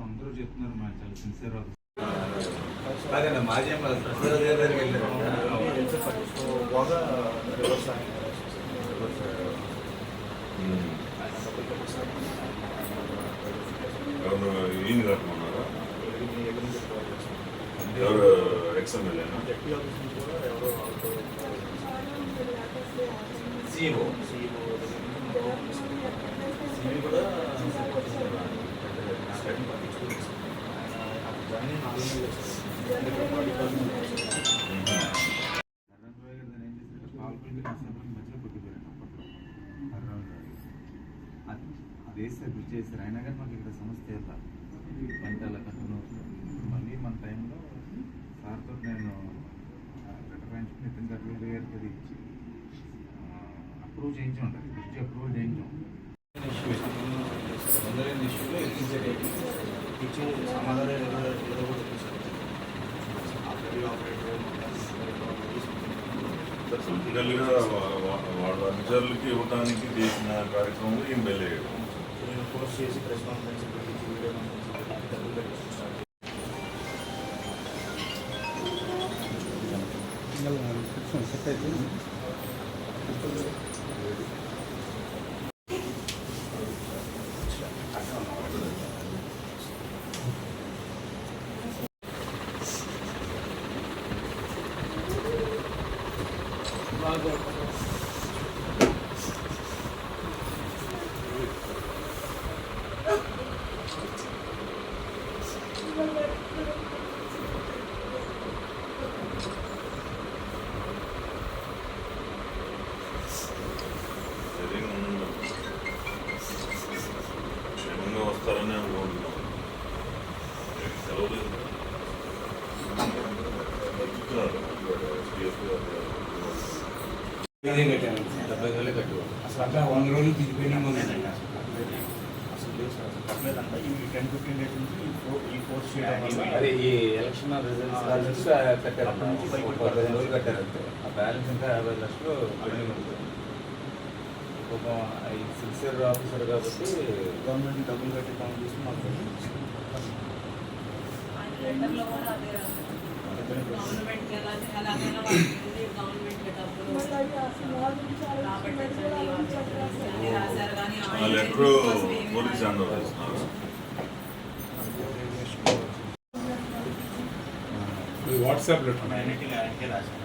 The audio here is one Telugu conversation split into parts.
అందరూ చెప్తున్నారు మా చాలా సిన్సియర్ అదే మాజీ బాగా రివర్స్ ఎవరు ఈయన కట్టమన్నారా? ఎవరు ఎక్స్ఎమ్మెల్యేనా? సీఓ కూడా వేస్తారు గుర్తు చేస్తారు అయినా కానీ మాకు ఇక్కడ సమస్య పంట అలా కంటిన్యూ మళ్ళీ మన టైంలో సార్తో నేను లెటర్ రాయించుకుని నితిన్ గడ్కరీ గారికి అది ఇచ్చి అప్రూవ్ చేయించాం ఉంటుంది దృష్టి అప్రూవల్ చేయించాం. ఇష్యూలో టీచింగ్ సమాధానం పొలిటికల్గా వాళ్ళ అనుచరులకి ఇవ్వడానికి చేసిన కార్యక్రమం ఏం వెళ్ళేయడం ఫోర్స్ చేసి ప్రెస్ కాన్ఫరెన్స్ పెట్టించి వీడియో క్షేమంగా వస్తారని అనుకుంటున్నాం. సెలవులు కట్టాను 70,000 కట్టుకోవాలి అసలు అట్లా 100 రోజులు తిరిగిపోయినా ఉందండి అసలు కట్టలేదంట ఈ 10-15 డేస్ నుంచి ఈ ఫోర్స్ చేయడం అదే ఈ ఎలక్షన్ రిజల్ట్స్ కట్టారు 15 రోజులు కట్టారు అంతే ఆ బ్యాలెన్స్ ఇంకా 50 లక్షలు పెండింగ్ ఉంటుంది. ఒక సిన్సియర్ ఆఫీసర్ కాబట్టి గవర్నమెంట్ డబ్బులు కట్టి పనులు చేసి మాకు లెటర్ పోలీస్ హ్యాండ్ ఓవర్ చేస్తున్నారు. వాట్సాప్లో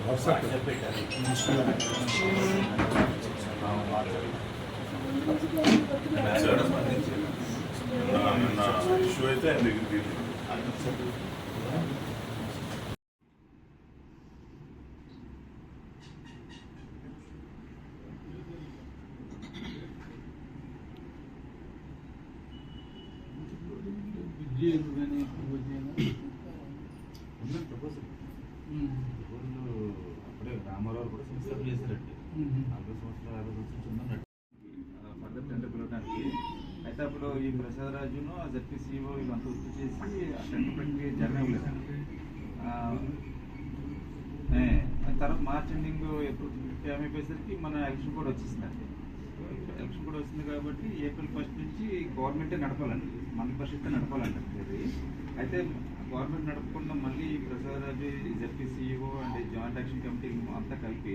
వాట్సాప్ పెట్టారు ఇష్యూ అయితే ఆయన దగ్గరికి ప్రపోజల్ అప్పుడే రామారావు కూడా సిన్సియర్ చేశారండి 40 సంవత్సరాలు 50 సంవత్సరాలు ఉందన్నట్టు ఫర్దర్ టెండర్ పిలవడానికి. అయితే అప్పుడు ఈ ప్రసాదరాజును జెడ్పీసీఓ వీళ్ళంతా గుర్తు చేసి ఆ టెండర్ ప్రక్రియ జరగలేదండి. తర్వాత మార్చ్ ఎండింగ్ ఎప్పుడు టైం అయిపోయేసరికి మన ఎలక్షన్ కూడా వచ్చేసిందండి. ఎలక్షన్ కూడా వచ్చింది కాబట్టి ఏప్రిల్ 1 నుంచి గవర్నమెంటే నడపాలండి, మండల పరిషత్ నడపాలండి. అయితే గవర్నమెంట్ నడపకుండా మళ్ళీ Prasadaraju ZPCO and joint action committee అంతా కలిపి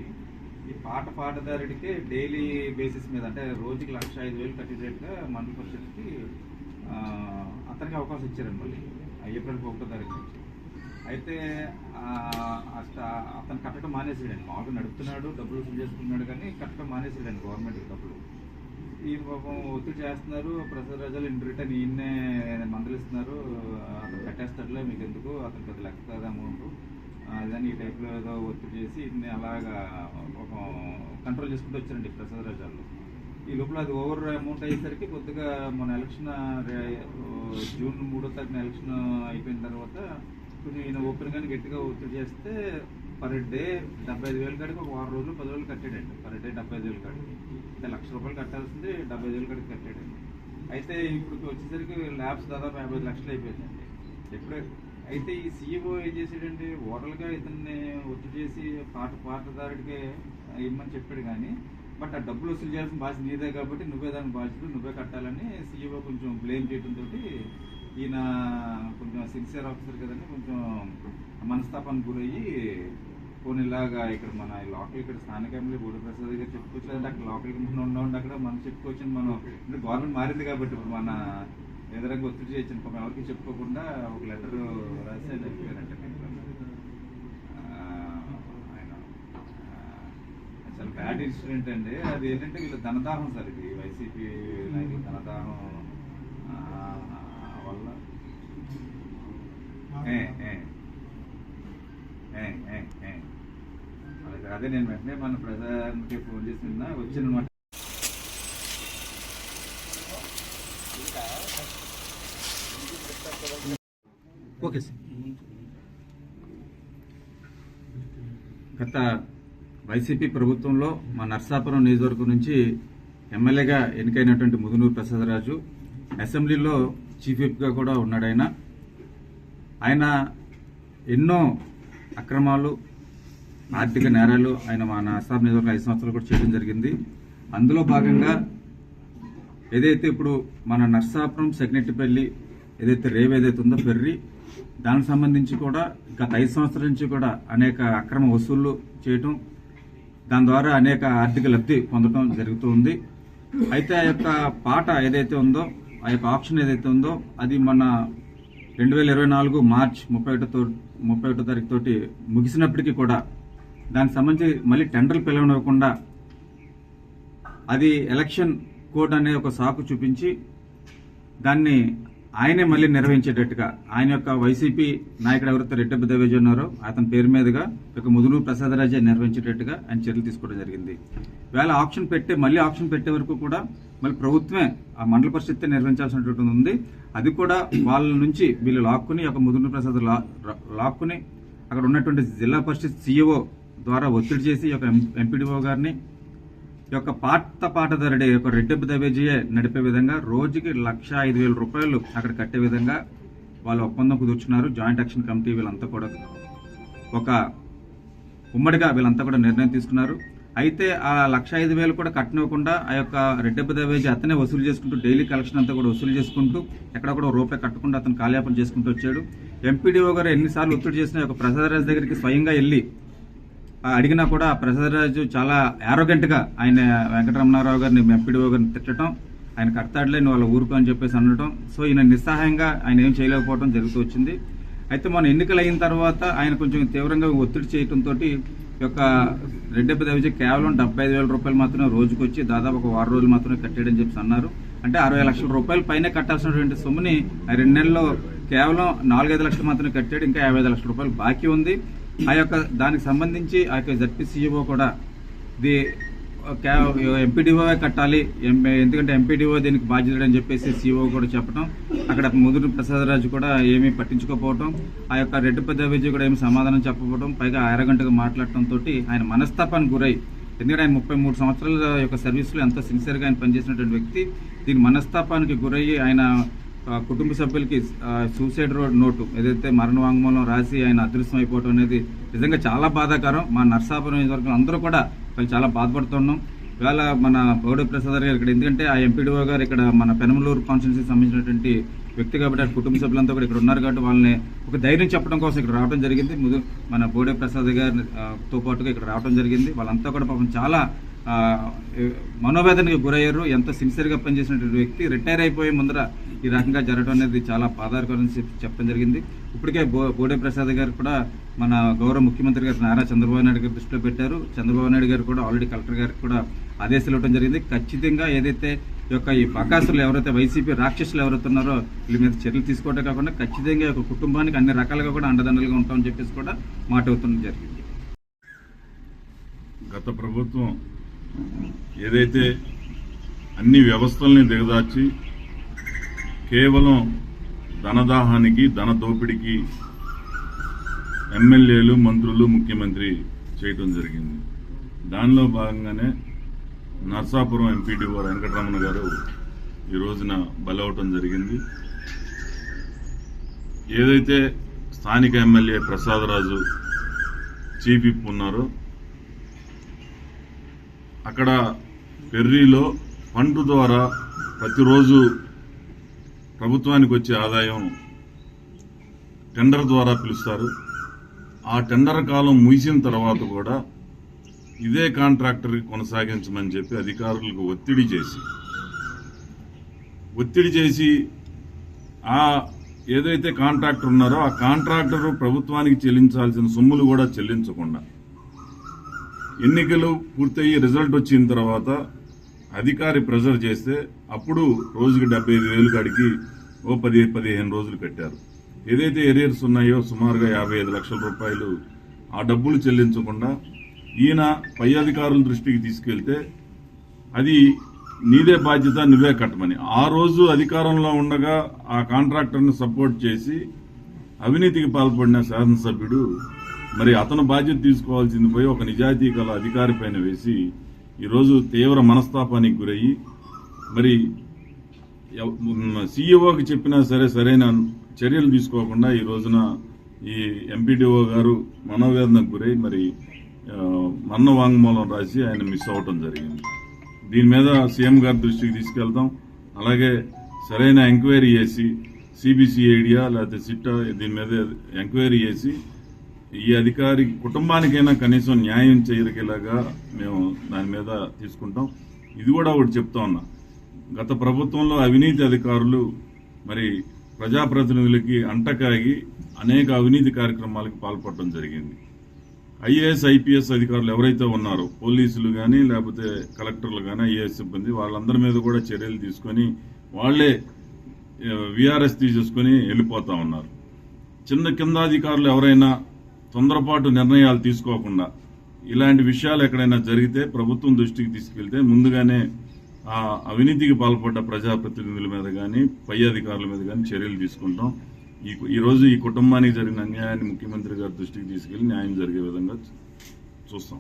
ఈ పాటదారుడికే డైలీ బేసిస్ మీద అంటే రోజుకి 1,05,000 కట్టేటట్టుగా మండల పరిషత్కి అతనికి అవకాశం ఇచ్చారండి మళ్ళీ ఏప్రిల్ 1వ తారీఖు నుంచి. అయితే అతను కట్టడం మానేసాడండి. మామూలుగా నడుపుతున్నాడు, డబ్బులు వసూలు చేసుకున్నాడు, కానీ కట్టడం మానేసాడండి గవర్నమెంట్కి డబ్బులు. ఈ పాపం ఒత్తిడి చేస్తున్నారు. ప్రసాదరాజులు ఇన్ రిటర్న్ ఈయన్నే మందలిస్తున్నారు, అతను కట్టేస్తాడులే మీకు ఎందుకు, అతను పెద్ద లెక్క కాదు అమౌంట్ అదని ఈ టైప్లో ఏదో ఒత్తిడి చేసి ఇన్ని అలాగా ఒక కంట్రోల్ చేసుకుంటూ వచ్చారండి ప్రసాదరాజాలు. ఈ లోపల అది ఓవర్ అమౌంట్ అయ్యేసరికి కొద్దిగా మన ఎలక్షన్ జూన్ 3వ తారీఖున ఎలక్షన్ అయిపోయిన తర్వాత కొంచెం ఈయన ఓపెన్గానే గట్టిగా ఒత్తిడి చేస్తే పర్ డే 75,000 కాడికి ఒక 6 రోజులు 10 రోజులు కట్టాడండి. పర్ డే 75,000 కాడికి అంటే ₹1,00,000 కట్టాల్సింది 75,000 కాడికి కట్టాడండి. అయితే ఇప్పుడు వచ్చేసరికి ల్యాబ్స్ దాదాపు 50 లక్షలు అయిపోయిందండి. అయితే ఈ సీఈఓ ఏం చేసాడండి, ఓవరాల్గా ఇతన్ని ఒత్తిడి చేసి పాటదారుడికే ఇమ్మని చెప్పాడు, కానీ బట్ ఆ డబ్బులు వసూలు చేయాల్సిన బాధ్యత నీదే కాబట్టి నువ్వే దానికి బాధ్యత, నువ్వే కట్టాలని సీఈఓ కొంచెం బ్లేమ్ చేయడంతో ఈయన కొంచెం సిన్సియర్ ఆఫీసర్ కదండి, కొంచెం మనస్తాపానికి గురయ్యి పోనీలాగా ఇక్కడ మన లోకల్ ఇక్కడ స్థానిక ఎమ్మెల్యే బోడి ప్రసాద్ గారు చెప్పుకోవచ్చు, లేదంటే అక్కడ లోకల్గా ఉండి అక్కడ మనం చెప్పుకోవచ్చు. మనం అంటే గవర్నమెంట్ మారింది కాబట్టి ఇప్పుడు మన ఎదురంగా ఒత్తిడి చేయొచ్చు, పాపం ఎవరికి చెప్పుకోకుండా ఒక లెటర్ రాసి ఆయన చెప్పారంటే ఆయన చాలా బ్యాడ్ ఇన్సిడెంట్ అండి. అది ఏంటంటే వీళ్ళు ధనదాహం సార్, ఇది వైసీపీ నాయకులు ధనదాహం వల్ల అదే నేను వెంటనే మన ప్రధానికి ఫోన్ చేసి వచ్చిన ఓకే సార్. గత వైసీపీ ప్రభుత్వంలో మా నర్సాపురం నియోజకవర్గం నుంచి ఎమ్మెల్యేగా ఎన్నికైనటువంటి ముదునూరు ప్రసాదరాజు అసెంబ్లీలో చీఫ్ విప్గా కూడా ఉన్నాడు. ఆయన ఎన్నో అక్రమాలు, ఆర్థిక నేరాలు ఆయన మా నర్సాపురం నియోజకవర్గం 5 సంవత్సరాలు కూడా చేయడం జరిగింది. అందులో భాగంగా ఏదైతే ఇప్పుడు మన నర్సాపురం సెగ్నెట్టిపల్లి ఏదైతే రేవ్ ఏదైతే ఉందో ఫెర్రీ, దానికి సంబంధించి కూడా గత 5 సంవత్సరాల నుంచి కూడా అనేక అక్రమ వసూళ్లు చేయటం, దాని ద్వారా అనేక ఆర్థిక లబ్ధి పొందడం జరుగుతూ ఉంది. అయితే ఆ యొక్క పాట ఏదైతే ఉందో, ఆ యొక్క ఆప్షన్ ఏదైతే ఉందో అది మన 2024 మార్చి 31 తారీఖు తోటి ముగిసినప్పటికీ కూడా దానికి సంబంధించి మళ్ళీ టెండర్లు పిలవనివ్వకుండా అది ఎలక్షన్ కోడ్ అనే ఒక సాకు చూపించి దాన్ని ఆయనే మళ్ళీ నిర్వహించేటట్టుగా ఆయన యొక్క వైసీపీ నాయకుడు ఎవరైతే రెడ్డెబ్బ దేవేజ్ ఉన్నారో అతని పేరు మీదుగా ఒక ముదునూరు ప్రసాదరాజే నిర్వహించేటట్టుగా ఆయన చర్యలు తీసుకోవడం జరిగింది. వేళ మళ్ళీ ఆప్షన్ పెట్టే వరకు కూడా మళ్ళీ ప్రభుత్వమే ఆ మండల పరిషత్ నిర్వహించాల్సినటువంటి ఉంది. అది కూడా వాళ్ళ నుంచి వీళ్ళు లాక్కుని ఒక ముదునూరు ప్రసాద్ లాక్కుని అక్కడ ఉన్నటువంటి జిల్లా పరిషత్ సీఈఓ ద్వారా ఒత్తిడి చేసి ఒక ఎంపీడీఓ గారిని ఈ యొక్క పాటదారుడి యొక్క రెడ్డెబ్బ దేవేజీయే నడిపే విధంగా రోజుకి 1,05,000 రూపాయలు అక్కడ కట్టే విధంగా వాళ్ళు ఒప్పందం కుదుర్చున్నారు. జాయింట్ యాక్షన్ కమిటీ వీళ్ళంతా కూడా ఒక ఉమ్మడిగా వీళ్ళంతా కూడా నిర్ణయం తీసుకున్నారు. అయితే ఆ 1,05,000 కూడా కట్టనివ్వకుండా ఆ యొక్క రెడ్డెబ్బ దేవేజీ అతనే వసూలు చేసుకుంటూ డైలీ కలెక్షన్ అంతా కూడా వసూలు చేసుకుంటూ ఎక్కడ కూడా రూపాయి కట్టకుండా అతను కాలయాపన చేసుకుంటూ వచ్చాడు. ఎంపీడీఓ గారు ఎన్నిసార్లు ఒత్తిడి చేసినా ఒక ప్రసాదరాజు దగ్గరికి స్వయంగా వెళ్ళి అడిగినా కూడా ప్రసాదరాజు చాలా యారోగెంట్గా ఆయన వెంకటరమణారావు గారిని ఎంపీడీఓ గారిని తిట్టడం, ఆయన కడతాడులే నువ్వు వాళ్ళ ఊరుకు అని చెప్పేసి అనడం. సో ఈయన నిస్సహాయంగా ఆయన ఏం చేయలేకపోవడం జరుగుతూ వచ్చింది. అయితే మన ఎన్నికలు అయిన తర్వాత ఆయన కొంచెం తీవ్రంగా ఒత్తిడి చేయడంతో ఈ యొక్క రెడ్డెబ్బ దేవేజీ కేవలం 75,000 రూపాయలు మాత్రమే రోజుకు వచ్చి దాదాపు ఒక 6 రోజులు మాత్రమే కట్టాడని చెప్పి అన్నారు. అంటే 60 లక్షల రూపాయల పైన కట్టాల్సినటువంటి సొమ్ముని 2 నెలల్లో కేవలం 4-5 లక్షలు మాత్రమే కట్టాడు. ఇంకా 55 లక్షల రూపాయలు బాకీ ఉంది. ఆ యొక్క దానికి సంబంధించి ఆ యొక్క జడ్పీ సీఈఓ కూడా ఎంపీడీఓ కట్టాలి, ఎందుకంటే ఎంపీడీఓ దీనికి బాధ్యత అని చెప్పేసి సీఈఓ కూడా చెప్పడం, అక్కడ ముదునూరు ప్రసాదరాజు కూడా ఏమీ పట్టించుకోకపోవడం, ఆ యొక్క రెడ్డెబ్బ దేవేజీ కూడా ఏమి సమాధానం చెప్పకపోవడం, పైగా అరగంటగా మాట్లాడటంతో ఆయన మనస్తాపానికి గురై, ఎందుకంటే ఆయన 33 సంవత్సరాల యొక్క సర్వీస్లో ఎంతో సిన్సియర్గా ఆయన పనిచేసినటువంటి వ్యక్తి, దీని మనస్తాపానికి గురయ్యి ఆయన కుటుంబ సభ్యులకి సూసైడ్ నోటు ఏదైతే మరణ వాంగ్మూలం రాసి ఆయన అదృశ్యం అయిపోవడం అనేది నిజంగా చాలా బాధాకరం. మా నర్సాపురం నియోజకవర్గం అందరూ కూడా వాళ్ళు చాలా బాధపడుతున్నాం. ఇవాళ మన బోడి ప్రసాద్ గారు ఇక్కడ, ఎందుకంటే ఆ ఎంపీడీఓ గారు ఇక్కడ మన పెనమలూరు కాన్స్టిట్యున్సీకి సంబంధించినటువంటి వ్యక్తి కాబట్టి ఆ కుటుంబ సభ్యులంతా కూడా ఇక్కడ ఉన్నారు కాబట్టి వాళ్ళని ఒక ధైర్యం చెప్పడం కోసం ఇక్కడ రావడం జరిగింది. మన బోడి ప్రసాద్ గారితో పాటుగా ఇక్కడ రావడం జరిగింది. వాళ్ళంతా కూడా పాపం చాలా మనోవేదనకి గురయ్యారు. ఎంత సిన్సియర్గా పనిచేసినటువంటి వ్యక్తి రిటైర్ అయిపోయే ముందర ఈ రకంగా జరగడం అనేది చాలా బాధాకరం చెప్పడం జరిగింది. ఇప్పటికే బోడే ప్రసాద్ గారు కూడా మన గౌరవ ముఖ్యమంత్రి గారు నారా చంద్రబాబు నాయుడు గారు దృష్టిలో పెట్టారు. చంద్రబాబు నాయుడు గారు కూడా ఆల్రెడీ కలెక్టర్ గారికి కూడా ఆదేశాలు ఇవ్వడం జరిగింది. ఖచ్చితంగా ఏదైతే ఈ బకాసులు ఎవరైతే వైసీపీ రాక్షసులు ఎవరైతే ఉన్నారో వీళ్ళ మీద చర్యలు తీసుకోవడం కాకుండా ఖచ్చితంగా ఒక కుటుంబానికి అన్ని రకాలుగా కూడా అండదండలుగా ఉంటామని చెప్పేసి కూడా మాట అవుతుంది జరిగింది. గత ప్రభుత్వం ఏదైతే అన్ని వ్యవస్థల్ని దిగదార్చి కేవలం ధనదాహానికి, ధన దోపిడీకి ఎమ్మెల్యేలు, మంత్రులు, ముఖ్యమంత్రి చేయటం జరిగింది. దానిలో భాగంగానే నర్సాపురం ఎంపీడీఓ వెంకటరమణ గారు ఈ రోజున బలవటం జరిగింది. ఏదైతే స్థానిక ఎమ్మెల్యే ప్రసాదరాజు చీఫ్ విప్ ఉన్నారో అక్కడ ఫెర్రీలో ఫండ్ ద్వారా ప్రతిరోజు ప్రభుత్వానికి వచ్చే ఆదాయం టెండర్ ద్వారా పిలుస్తారు. ఆ టెండర్ కాలం ముగిసిన తర్వాత కూడా ఇదే కాంట్రాక్టర్ కొనసాగించమని చెప్పి అధికారులకు ఒత్తిడి చేసి ఆ ఏదైతే కాంట్రాక్టర్ ఉన్నారో ఆ కాంట్రాక్టర్ ప్రభుత్వానికి చెల్లించాల్సిన సొమ్ములు కూడా చెల్లించకుండా ఎన్నికలు పూర్తయి రిజల్ట్ వచ్చిన తర్వాత అధికారి ప్రెజర్ చేస్తే అప్పుడు రోజుకి 75,000 కాడికి 10-15 రోజులు కట్టారు. ఏదైతే ఏరియర్స్ ఉన్నాయో సుమారుగా 55 లక్షల రూపాయలు ఆ డబ్బులు చెల్లించకుండా ఈయన పై అధికారుల దృష్టికి తీసుకెళ్తే అది నీదే బాధ్యత, నువ్వే కట్టమని. ఆ రోజు అధికారంలో ఉండగా ఆ కాంట్రాక్టర్ని సపోర్ట్ చేసి అవినీతికి పాల్పడిన శాసనసభ్యుడు మరి అతను బాధ్యత తీసుకోవాల్సింది పోయి ఒక నిజాయితీ గల అధికారి పైన వేసి ఈరోజు తీవ్ర మనస్తాపానికి గురయ్యి మరి సీఈఓకి చెప్పినా సరైన చర్యలు తీసుకోకుండా ఈ రోజున ఈ ఎంపీడీఓ గారు మనోవేదనకు గురై మరి మరణ వాంగ్మూలం రాసి ఆయన మిస్ అవటం జరిగింది. దీని మీద సీఎం గారి దృష్టికి తీసుకెళ్తాం. అలాగే సరైన ఎంక్వైరీ చేసి సిబిసిఐడియా లేకపోతే సిట్టా దీని మీద ఎంక్వైరీ చేసి ఈ అధికారి కుటుంబానికైనా కనీసం న్యాయం చేయగలిగేలాగా మేము దాని మీద తీసుకుంటాం. ఇది కూడా ఒకటి చెప్తా ఉన్నా, గత ప్రభుత్వంలో అవినీతి అధికారులు మరి ప్రజాప్రతినిధులకి అంటకాగి అనేక అవినీతి కార్యక్రమాలకు పాల్పడటం జరిగింది. ఐఏఎస్ ఐపీఎస్ అధికారులు ఎవరైతే ఉన్నారో పోలీసులు కానీ లేకపోతే కలెక్టర్లు కానీ ఐఏఎస్ సిబ్బంది వాళ్ళందరి మీద కూడా చర్యలు తీసుకొని వాళ్లే విఆర్ఎస్ తీసేసుకొని వెళ్ళిపోతా ఉన్నారు. కింద అధికారులు ఎవరైనా తొందరపాటు నిర్ణయాలు తీసుకోకుండా ఇలాంటి విషయాలు ఎక్కడైనా జరిగితే ప్రభుత్వం దృష్టికి తీసుకెళ్తే ముందుగానే ఆ అవినీతికి పాల్పడ్డ ప్రజాప్రతినిధుల మీద కానీ పై అధికారుల మీద కానీ చర్యలు తీసుకుంటాం. ఈరోజు ఈ కుటుంబానికి జరిగిన అన్యాయాన్ని ముఖ్యమంత్రి గారి దృష్టికి తీసుకెళ్లి న్యాయం జరిగే విధంగా చూస్తాం.